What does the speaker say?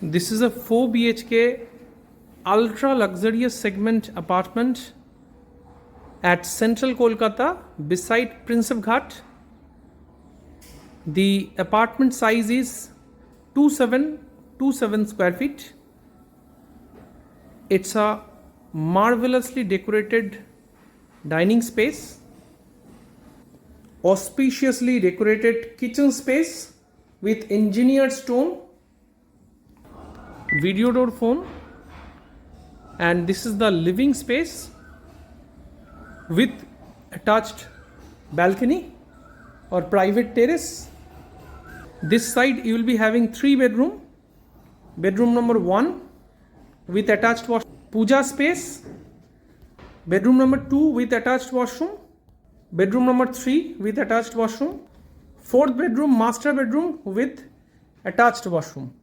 This is a 4 BHK ultra luxurious segment apartment at central Kolkata beside Prince of Ghat. The apartment size is 2727 square feet. It's a marvelously decorated dining space, auspiciously decorated kitchen space with engineered stone, video door phone, and this is the living space with attached balcony or private terrace. This side you will be having 3 bedroom. Bedroom number 1 with attached puja space. Bedroom number 2 with attached washroom. Bedroom number 3 with attached washroom. 4th bedroom, master bedroom with attached washroom.